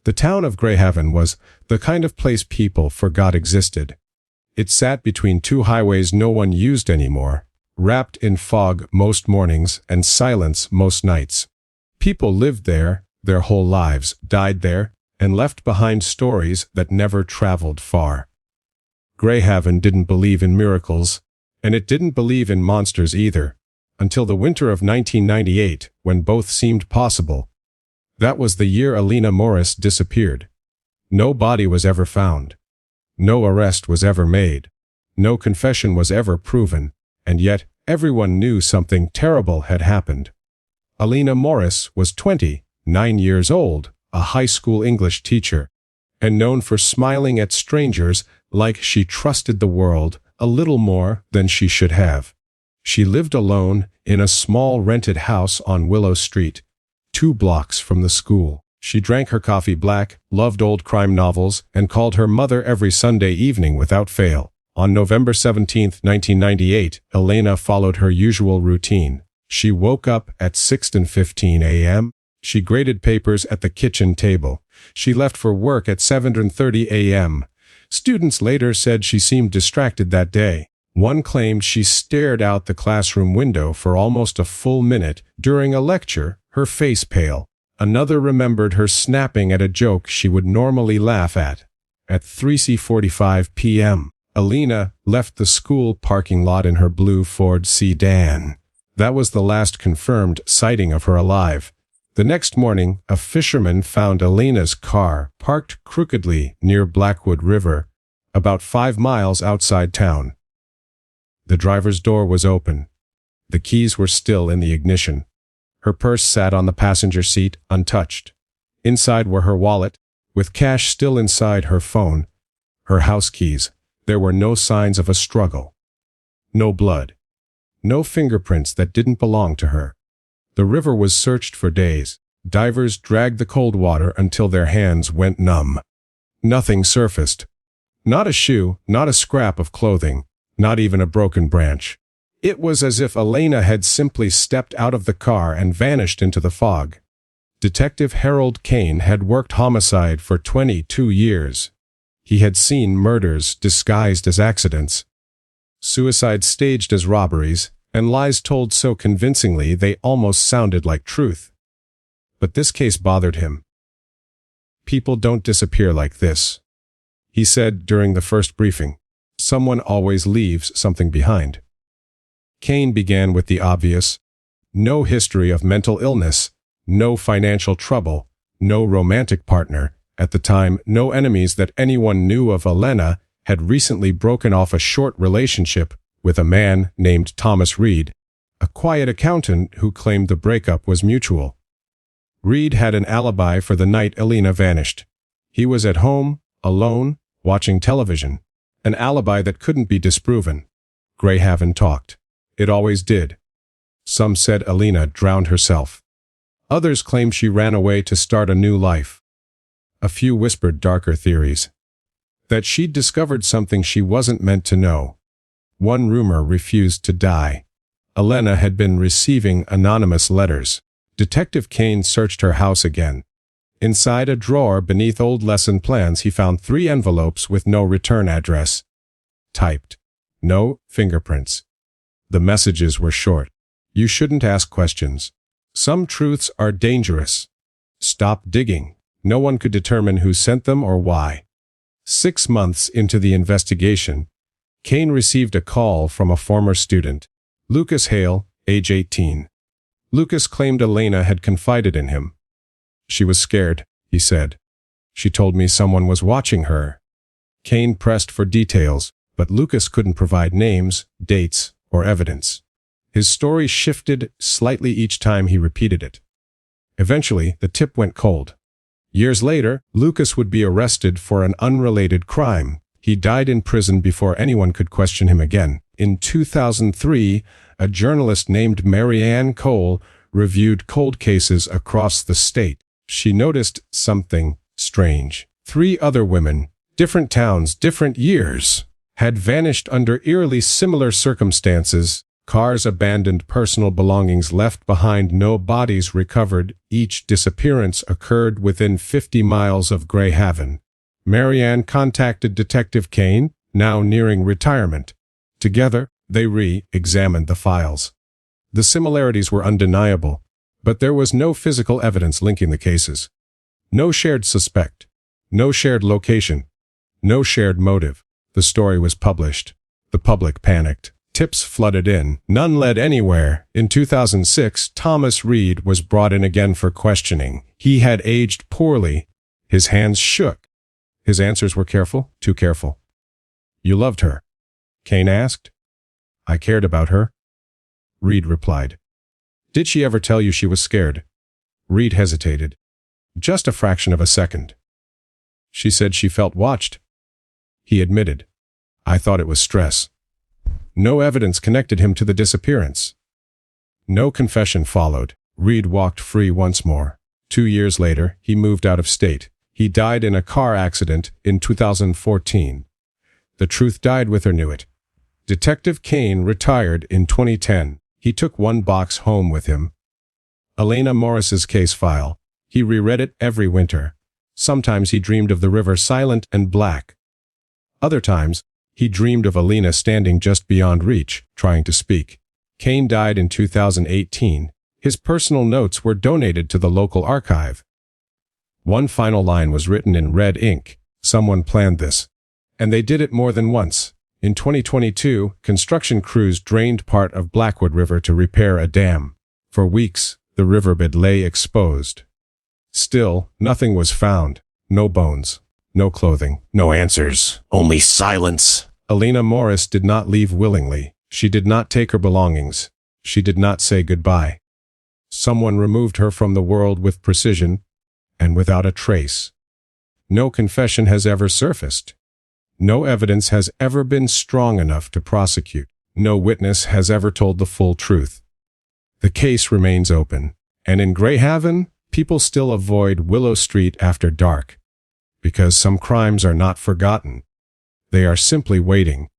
The town of Greyhaven was the kind of place people forgot existed. It sat between two highways no one used anymore, wrapped in fog most mornings and silence most nights. People lived there, their whole lives, died there, and left behind stories that never traveled far. Greyhaven didn't believe in miracles, and it didn't believe in monsters either, until the winter of 1998, when both seemed possible. That was the year Alina Morris disappeared. No body was ever found. No arrest was ever made. No confession was ever proven, and yet everyone knew something terrible had happened. Alina Morris was 29 years old, a high school English teacher, and known for smiling at strangers like she trusted the world a little more than she should have. She lived alone in a small rented house on Willow Street, 2 blocks from the school. She drank her coffee black, loved old crime novels, and called her mother every Sunday evening without fail. On November 17, 1998, Alina followed her usual routine. She woke up at 6:15 a.m. She graded papers at the kitchen table. She left for work at 7:30 a.m. Students later said she seemed distracted that day. One claimed she stared out the classroom window for almost a full minute during a lecture, her face pale. Another remembered her snapping at a joke she would normally laugh at. At 3:45 p.m., Alina left the school parking lot in her blue Ford sedan. That was the last confirmed sighting of her alive. The next morning, a fisherman found Alina's car parked crookedly near Blackwood River, about 5 miles outside town. The driver's door was open. The keys were still in the ignition. Her purse sat on the passenger seat, untouched. Inside were her wallet, with cash still inside her phone, her house keys. There were no signs of a struggle. No blood. No fingerprints that didn't belong to her. The river was searched for days. Divers dragged the cold water until their hands went numb. Nothing surfaced. Not a shoe, not a scrap of clothing, not even a broken branch. It was as if Alina had simply stepped out of the car and vanished into the fog. Detective Harold Kane had worked homicide for 22 years. He had seen murders disguised as accidents, suicides staged as robberies, and lies told so convincingly they almost sounded like truth. But this case bothered him. People don't disappear like this, he said during the first briefing. Someone always leaves something behind. Kane began with the obvious: no history of mental illness, no financial trouble, no romantic partner. At the time, no enemies that anyone knew of. Alina had recently broken off a short relationship with a man named Thomas Reed, a quiet accountant who claimed the breakup was mutual. Reed had an alibi for the night Alina vanished. He was at home, alone, watching television. An alibi that couldn't be disproven. Greyhaven talked. It always did. Some said Alina drowned herself. Others claimed she ran away to start a new life. A few whispered darker theories. That she'd discovered something she wasn't meant to know. One rumor refused to die. Alina had been receiving anonymous letters. Detective Kane searched her house again. Inside a drawer beneath old lesson plans he found 3 envelopes with no return address. Typed. No fingerprints. The messages were short. You shouldn't ask questions. Some truths are dangerous. Stop digging. No one could determine who sent them or why. 6 months into the investigation, Kane received a call from a former student, Lucas Hale, age 18. Lucas claimed Alina had confided in him. She was scared, he said. She told me someone was watching her. Kane pressed for details, but Lucas couldn't provide names, dates, or evidence. His story shifted slightly each time he repeated it. Eventually, the tip went cold. Years later, Lucas would be arrested for an unrelated crime. He died in prison before anyone could question him again. In 2003, a journalist named Mary Ann Cole reviewed cold cases across the state. She noticed something strange. 3 other women, different towns, different years, had vanished under eerily similar circumstances. Cars abandoned, personal belongings left behind, no bodies recovered. Each disappearance occurred within 50 miles of Grey Haven. Marianne contacted Detective Kane, now nearing retirement. Together, they re-examined the files. The similarities were undeniable, but there was no physical evidence linking the cases. No shared suspect. No shared location. No shared motive. The story was published. The public panicked. Tips flooded in. None led anywhere. In 2006, Thomas Reed was brought in again for questioning. He had aged poorly. His hands shook. His answers were careful, too careful. "You loved her?" Kane asked. "I cared about her," Reed replied. "Did she ever tell you she was scared?" Reed hesitated. Just a fraction of a second. "She said she felt watched." He admitted. "I thought it was stress." No evidence connected him to the disappearance. No confession followed. Reed walked free once more. 2 years later, he moved out of state. He died in a car accident in 2014. The truth died with her, knew it. Detective Kane retired in 2010. He took one box home with him. Elena Morris's case file. He reread it every winter. Sometimes he dreamed of the river silent and black. Other times, he dreamed of Elena standing just beyond reach, trying to speak. Kane died in 2018. His personal notes were donated to the local archive. One final line was written in red ink. Someone planned this. And they did it more than once. In 2022, construction crews drained part of Blackwood River to repair a dam. For weeks, the riverbed lay exposed. Still, nothing was found. No bones. No clothing. No answers. Only silence. Elena Morris did not leave willingly. She did not take her belongings. She did not say goodbye. Someone removed her from the world with precision and without a trace. No confession has ever surfaced. No evidence has ever been strong enough to prosecute. No witness has ever told the full truth. The case remains open, and in Grey Haven, people still avoid Willow Street after dark. Because some crimes are not forgotten. They are simply waiting.